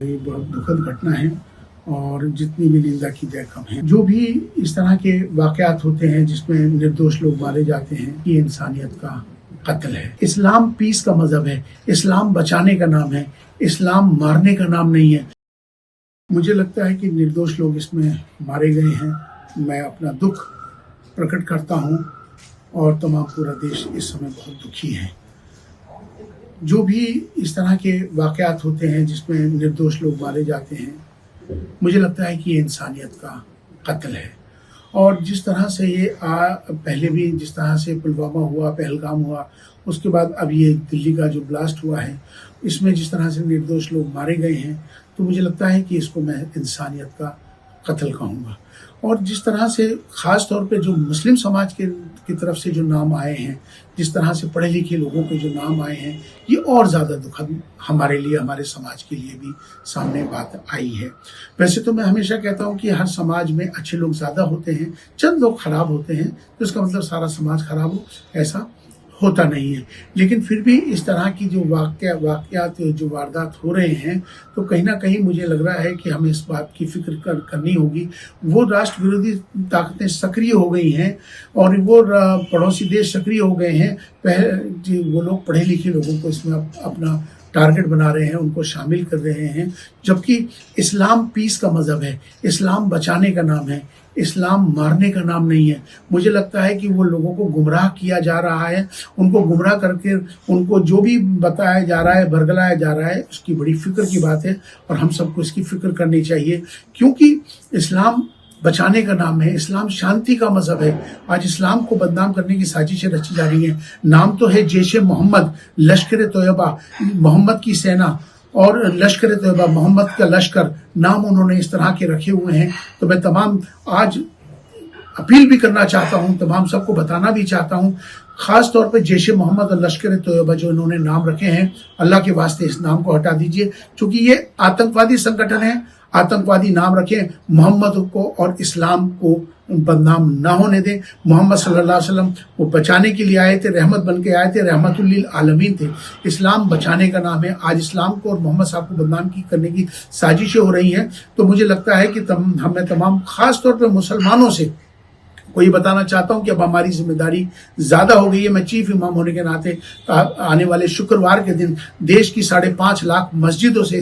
ये बहुत दुखद घटना है और जितनी भी निंदा की जाए कम है। जो भी इस तरह के वाकयात होते हैं जिसमें निर्दोष लोग मारे जाते हैं, ये इंसानियत का कत्ल है। इस्लाम पीस का मजहब है, इस्लाम बचाने का नाम है, इस्लाम मारने का नाम नहीं है। मुझे लगता है कि निर्दोष लोग इसमें मारे गए हैं। मैं अपना दुख प्रकट करता हूँ और तमाम पूरा देश इस समय बहुत दुखी है। जो भी इस तरह के वाकयात होते हैं जिसमें निर्दोष लोग मारे जाते हैं, मुझे लगता है कि ये इंसानियत का कत्ल है। और जिस तरह से ये पहले भी जिस तरह से पुलवामा हुआ, पहलगाम हुआ, उसके बाद अब ये दिल्ली का जो ब्लास्ट हुआ है, इसमें जिस तरह से निर्दोष लोग मारे गए हैं, तो मुझे लगता है कि इसको मैं इंसानियत का कत्ल कहूँगा। और जिस तरह से ख़ास तौर पे जो मुस्लिम समाज की तरफ से जो नाम आए हैं, जिस तरह से पढ़े लिखे लोगों के जो नाम आए हैं, ये और ज़्यादा दुखद हमारे लिए, हमारे समाज के लिए भी सामने बात आई है। वैसे तो मैं हमेशा कहता हूँ कि हर समाज में अच्छे लोग ज़्यादा होते हैं, चंद लोग खराब होते हैं, तो इसका मतलब सारा समाज खराब हो, ऐसा होता नहीं है। लेकिन फिर भी इस तरह की जो वाकयात जो वारदात हो रहे हैं, तो कहीं ना कहीं मुझे लग रहा है कि हमें इस बात की फिक्र करनी होगी। वो राष्ट्र विरोधी ताकतें सक्रिय हो गई हैं और वो पड़ोसी देश सक्रिय हो गए हैं। वो लोग पढ़े लिखे लोगों को इसमें अपना टारगेट बना रहे हैं, उनको शामिल कर रहे हैं, जबकि इस्लाम पीस का मजहब है, इस्लाम बचाने का नाम है, इस्लाम मारने का नाम नहीं है। मुझे लगता है कि वो लोगों को गुमराह किया जा रहा है, उनको गुमराह करके उनको जो भी बताया जा रहा है, बरगलाया जा रहा है, उसकी बड़ी फिक्र की बात है और हम सबको इसकी फिक्र करनी चाहिए, क्योंकि इस्लाम बचाने का नाम है, इस्लाम शांति का मजहब है। आज इस्लाम को बदनाम करने की साजिशें रची जा रही हैं। नाम तो है जैश मोहम्मद, लश्कर तोयबा, मोहम्मद की सेना, और लश्कर तोयबा, मोहम्मद का लश्कर, नाम उन्होंने इस तरह के रखे हुए हैं। तो मैं तमाम आज अपील भी करना चाहता हूँ, तमाम सबको बताना भी चाहता हूँ, खास तौर पे जैश मोहम्मद और लश्कर तोयबा जो इन्होंने नाम रखे हैं, अल्लाह के वास्ते इस नाम को हटा दीजिए, क्योंकि ये आतंकवादी संगठन है। आतंकवादी नाम रखें, मोहम्मद को और इस्लाम को बदनाम ना होने दें। मोहम्मद सल्लल्लाहु अलैहि वसल्लम वो बचाने के लिए आए थे, रहमत बन के आए थे, रहमतुल लिल आलमीन थे। इस्लाम बचाने का नाम है। आज इस्लाम को और मोहम्मद साहब को बदनाम करने की साजिशें हो रही हैं। तो मुझे लगता है कि हमें तमाम खास तौर पर मुसलमानों से को ये बताना चाहता हूं कि अब हमारी जिम्मेदारी ज्यादा हो गई है। मैं चीफ इमाम होने के नाते आने वाले शुक्रवार के दिन देश की 5.5 लाख मस्जिदों से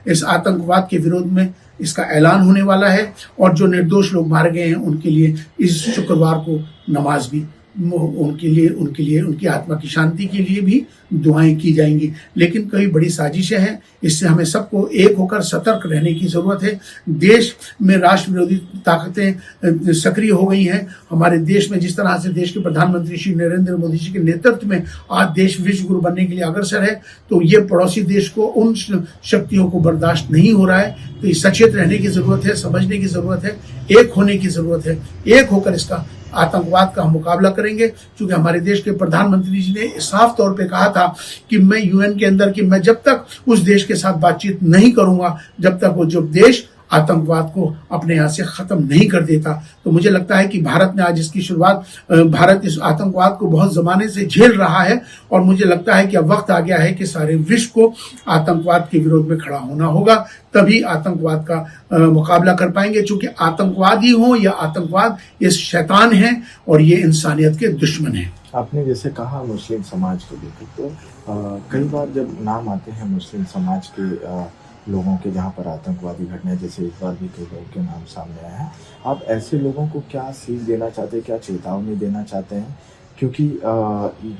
इस आतंकवाद के विरोध में इसका ऐलान होने वाला है और जो निर्दोष लोग मारे गए हैं उनके लिए इस शुक्रवार को नमाज भी उनके लिए उनकी आत्मा की शांति के लिए भी दुआएं की जाएंगी। लेकिन कई बड़ी साजिशें हैं, इससे हमें सबको एक होकर सतर्क रहने की जरूरत है। देश में राष्ट्र विरोधी ताकतें सक्रिय हो गई हैं। हमारे देश में जिस तरह से देश के प्रधानमंत्री श्री नरेंद्र मोदी जी के नेतृत्व में आज देश विश्व गुरु बनने के लिए अग्रसर है, तो ये पड़ोसी देश को उन शक्तियों को बर्दाश्त नहीं हो रहा है। तो सचेत रहने की जरूरत है, समझने की जरूरत है, एक होने की जरूरत है। एक होकर इसका आतंकवाद का हम मुकाबला करेंगे, क्योंकि हमारे देश के प्रधानमंत्री जी ने साफ तौर पे कहा था कि मैं यूएन के अंदर कि मैं जब तक उस देश के साथ बातचीत नहीं करूंगा जब तक वो जो देश आतंकवाद को अपने यहाँ से खत्म नहीं कर देता। तो मुझे लगता है कि भारत ने आज इसकी शुरुआत, भारत इस आतंकवाद को बहुत जमाने से झेल रहा है और मुझे लगता है कि अब वक्त आ गया है कि सारे विश्व को आतंकवाद के विरोध में खड़ा होना होगा, तभी आतंकवाद का मुकाबला कर पाएंगे। चूंकि आतंकवादी हो या आतंकवाद, ये शैतान है और ये इंसानियत के दुश्मन है। आपने जैसे कहा मुस्लिम समाज को लेकर, तो कई बार जब नाम आते हैं मुस्लिम समाज के लोगों के जहाँ पर आतंकवादी घटनाएं, जैसे इस बार भी कई लोगों के नाम सामने आए हैं, आप ऐसे लोगों को क्या सीख देना चाहते हैं, क्या चेतावनी देना चाहते हैं? क्योंकि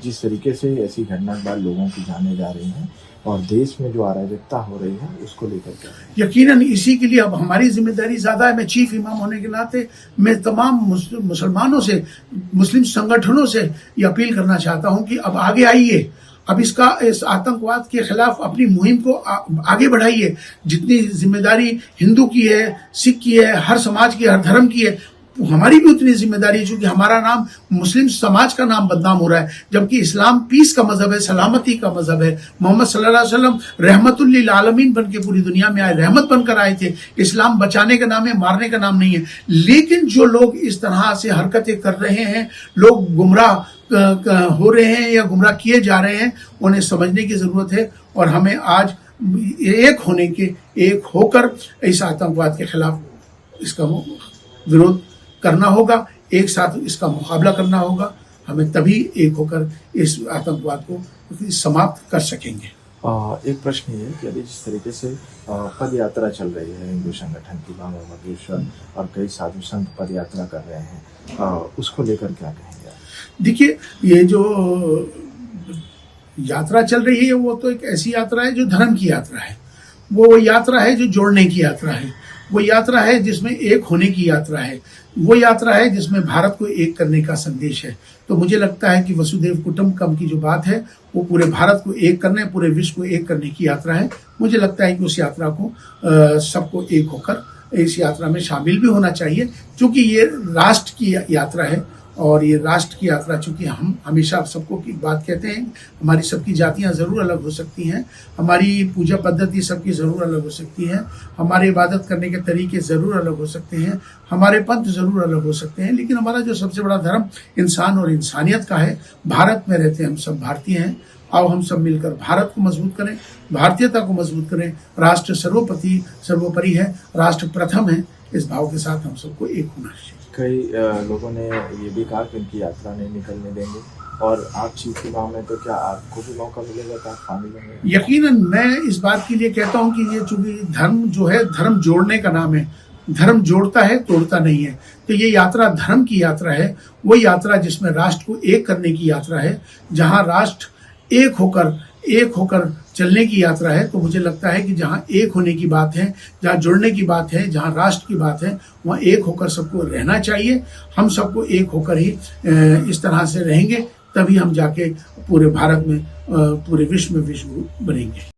जिस तरीके से ऐसी घटना के बाद लोगों की जाने जा रही हैं और देश में जो अराजकता हो रही है, उसको लेकर क्या? यकीनन इसी के लिए अब हमारी जिम्मेदारी ज्यादा है। मैं चीफ इमाम होने के नाते मैं तमाम मुसलमानों से, मुस्लिम संगठनों से ये अपील करना चाहता हूं कि अब आगे आइए, अब इस आतंकवाद के खिलाफ अपनी मुहिम को आगे बढ़ाइए। जितनी जिम्मेदारी हिंदू की है, सिख की है, हर समाज की, हर धर्म की है, तो हमारी भी उतनी जिम्मेदारी है, क्योंकि हमारा नाम, मुस्लिम समाज का नाम बदनाम हो रहा है, जबकि इस्लाम पीस का मजहब है, सलामती का मजहब है। मोहम्मद सल्लल्लाहु अलैहि वसल्लम रहमतुल लिल आलमीन बन के पूरी दुनिया में आए, रहमत बनकर आए थे। इस्लाम बचाने का नाम है, मारने का नाम नहीं है। लेकिन जो लोग इस तरह से हरकतें कर रहे हैं, लोग गुमराह हो रहे हैं या गुमराह किए जा रहे हैं, उन्हें समझने की जरूरत है और हमें आज एक होने के, एक होकर इस आतंकवाद के खिलाफ इसका विरोध करना होगा, एक साथ इसका मुकाबला करना होगा। हमें तभी एक होकर इस आतंकवाद को समाप्त कर सकेंगे। एक प्रश्न ये है कि अभी जिस तरीके से पद यात्रा चल रही है हिंदू संगठन की, बाबा बागेश्वर और कई साधु संत पद यात्रा कर रहे हैं, उसको लेकर क्या कहेंगे? देखिए, ये जो यात्रा चल रही है वो तो एक ऐसी यात्रा है जो धर्म की यात्रा है, वो यात्रा है जो जोड़ने की यात्रा है, वो यात्रा है जिसमें एक होने की यात्रा है, वो यात्रा है जिसमें भारत को एक करने का संदेश है। तो मुझे लगता है कि वसुधैव कुटुंबकम की जो बात है वो पूरे भारत को एक करने, पूरे विश्व को एक करने की यात्रा है। मुझे लगता है कि उस यात्रा को सबको एक होकर इस यात्रा में शामिल भी होना चाहिए, क्योंकि ये राष्ट्र की यात्रा है। और ये राष्ट्र की यात्रा, चूंकि हम हमेशा सबको की बात कहते हैं, हमारी सबकी जातियां ज़रूर अलग हो सकती हैं, हमारी पूजा पद्धति सबकी ज़रूर अलग हो सकती है, हमारे इबादत करने के तरीके ज़रूर अलग हो सकते हैं, हमारे पंथ ज़रूर अलग हो सकते हैं, लेकिन हमारा जो सबसे बड़ा धर्म इंसान और इंसानियत का है। भारत में रहते हम सब भारतीय हैं। आओ हम सब मिलकर भारत को मजबूत करें, भारतीयता को मजबूत करें। राष्ट्र सर्वोपरि है, राष्ट्र प्रथम है। इस भाव के साथ हम सबको एक होना चाहिए। कई लोगों ने ये भी कहा कि उनकी यात्रा नहीं निकलने देंगे, और आप चीफ इमाम हैं, तो क्या आपको भी मौका मिलेगा कि आप शामिल होंगे? यकीनन मैं इस बात के लिए कहता हूँ कि ये चूंकि धर्म जो है, धर्म जोड़ने का नाम है, धर्म जोड़ता है, तोड़ता नहीं है। तो ये यात्रा धर्म की यात्रा है, वो यात्रा जिसमें राष्ट्र को एक करने की यात्रा है, जहाँ राष्ट्र एक होकर चलने की यात्रा है। तो मुझे लगता है कि जहाँ एक होने की बात है, जहाँ जुड़ने की बात है, जहाँ राष्ट्र की बात है, वहाँ एक होकर सबको रहना चाहिए। हम सबको एक होकर ही इस तरह से रहेंगे, तभी हम जाके पूरे भारत में, पूरे विश्व में विश्व बनेंगे।